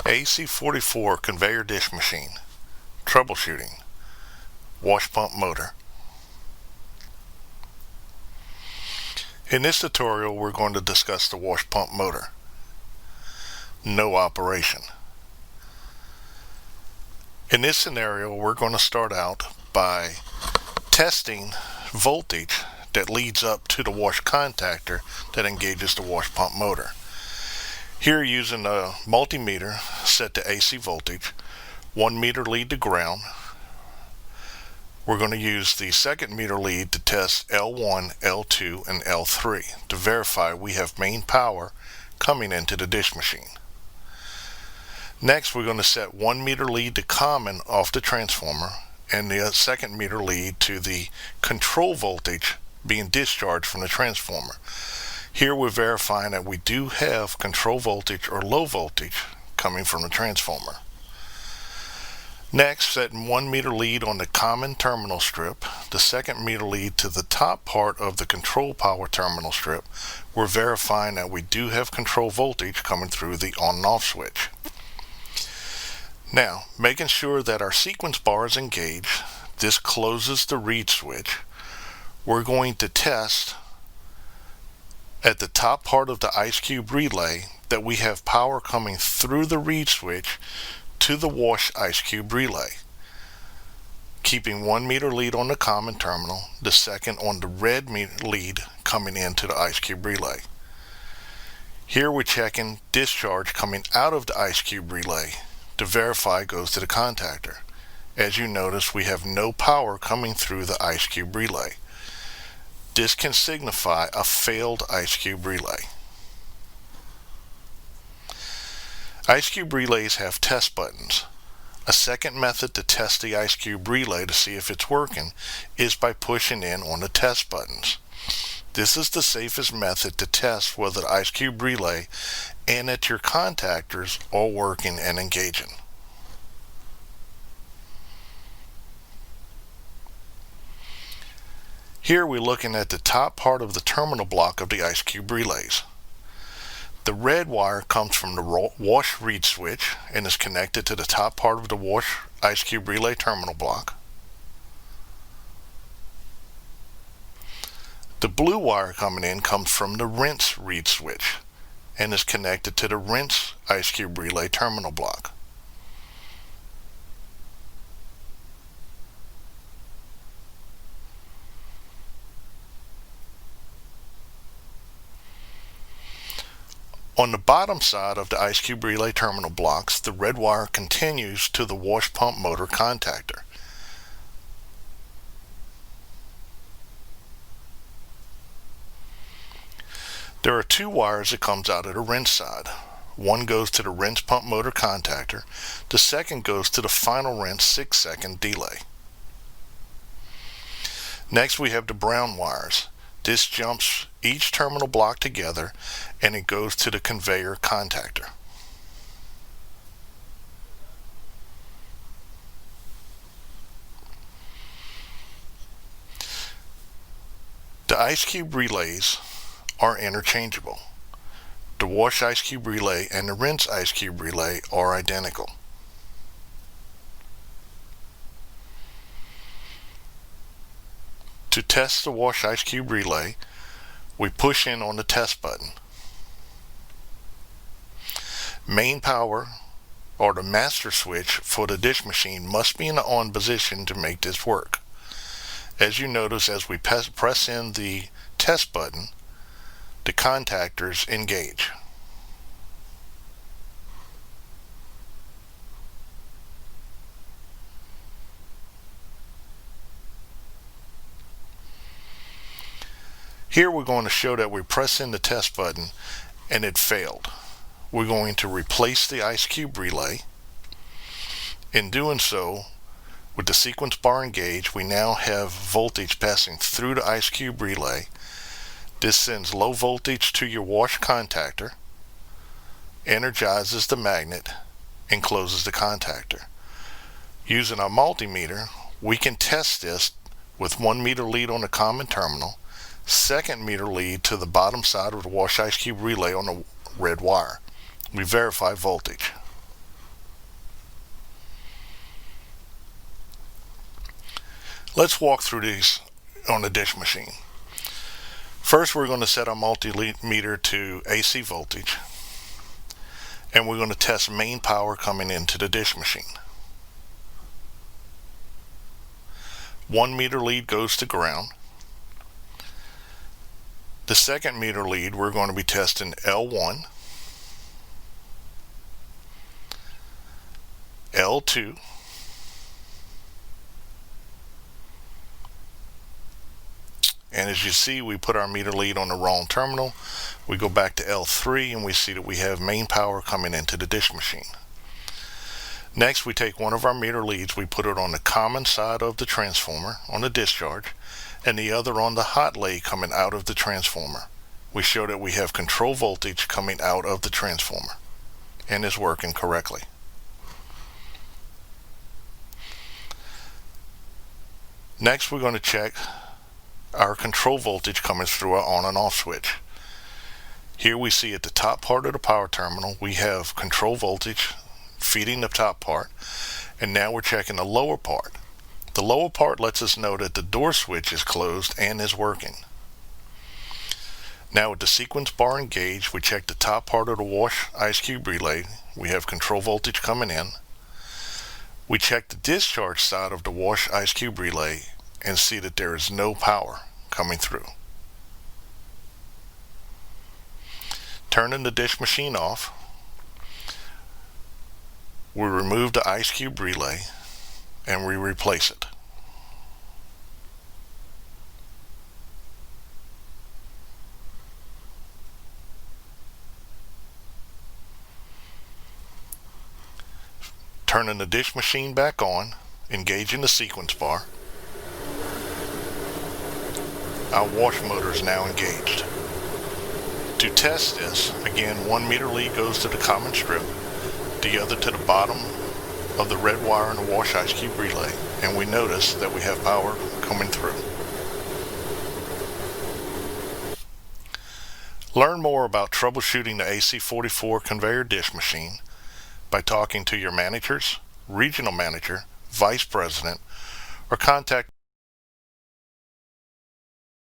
AC-44 Conveyor Dish Machine, troubleshooting, wash pump motor. In this tutorial we're going to discuss the wash pump motor. No operation. In this scenario we're going to start out by testing voltage that leads up to the wash contactor that engages the wash pump motor. Here, using a multimeter set to AC voltage, 1 meter lead to ground. We're going to use the second meter lead to test L1, L2, and L3 to verify we have main power coming into the dish machine. Next, we're going to set 1 meter lead to common off the transformer and the second meter lead to the control voltage being discharged from the transformer. Here we're verifying that we do have control voltage or low voltage coming from the transformer. Next, setting 1 meter lead on the common terminal strip, the second meter lead to the top part of the control power terminal strip. We're verifying that we do have control voltage coming through the on and off switch. Now, making sure that our sequence bar is engaged, this closes the reed switch. We're going to test at the top part of the ice cube relay that we have power coming through the reed switch to the wash ice cube relay, keeping 1 meter lead on the common terminal, the second on the red lead coming into the ice cube relay. Here we're checking discharge coming out of the ice cube relay to verify it goes to the contactor. As you notice, we have no power coming through the ice cube relay. This can signify a failed ice cube relay. Ice cube relays have test buttons. A second method to test the ice cube relay to see if it's working is by pushing in on the test buttons. This is the safest method to test whether the ice cube relay and that your contactors are working and engaging. Here we're looking at the top part of the terminal block of the ice cube relays. The red wire comes from the wash reed switch and is connected to the top part of the wash ice cube relay terminal block. The blue wire coming in comes from the rinse reed switch and is connected to the rinse ice cube relay terminal block. On the bottom side of the ice cube relay terminal blocks, the red wire continues to the wash pump motor contactor. There are 2 wires that comes out of the rinse side. One goes to the rinse pump motor contactor. The second goes to the final rinse 6-second delay. Next, we have the brown wires. This jumps each terminal block together and it goes to the conveyor contactor. The ice cube relays are interchangeable. The wash ice cube relay and the rinse ice cube relay are identical. To test the wash ice cube relay, we push in on the test button. Main power, or the master switch for the dish machine, must be in the on position to make this work. As you notice, as we press in the test button, the contactors engage. Here we're going to show that we press in the test button and it failed. We're going to replace the ice cube relay. In doing so, with the sequence bar engaged, we now have voltage passing through the ice cube relay. This sends low voltage to your wash contactor, energizes the magnet, and closes the contactor. Using our multimeter, we can test this with 1 meter lead on the common terminal, second meter lead to the bottom side of the wash ice cube relay on the red wire. We verify voltage. Let's walk through these on the dish machine. First, we're going to set our multimeter to AC voltage, and we're going to test main power coming into the dish machine. 1 meter lead goes to ground. The second meter lead, we're going to be testing L1, L2, and as you see, we put our meter lead on the wrong terminal. We go back to L3 and we see that we have main power coming into the dish machine. Next, we take one of our meter leads, we put it on the common side of the transformer on the discharge, and the other on the hot lay coming out of the transformer. We show that we have control voltage coming out of the transformer and is working correctly. Next, we're going to check our control voltage coming through our on and off switch. Here we see at the top part of the power terminal we have control voltage feeding the top part, and now we're checking the lower part. The lower part lets us know that the door switch is closed and is working. Now with the sequence bar engaged, we check the top part of the wash ice cube relay. We have control voltage coming in. We check the discharge side of the wash ice cube relay and see that there is no power coming through. Turning the dish machine off, we remove the ice cube relay and we replace it. Turning the dish machine back on, engaging the sequence bar. Our wash motor is now engaged. To test this, again, 1 meter lead goes to the common strip, the other to the bottom of the red wire in the wash ice cube relay, and we notice that we have power coming through. Learn more about troubleshooting the AC-44 Conveyor Dish Machine by talking to your managers, regional manager, vice president, or contact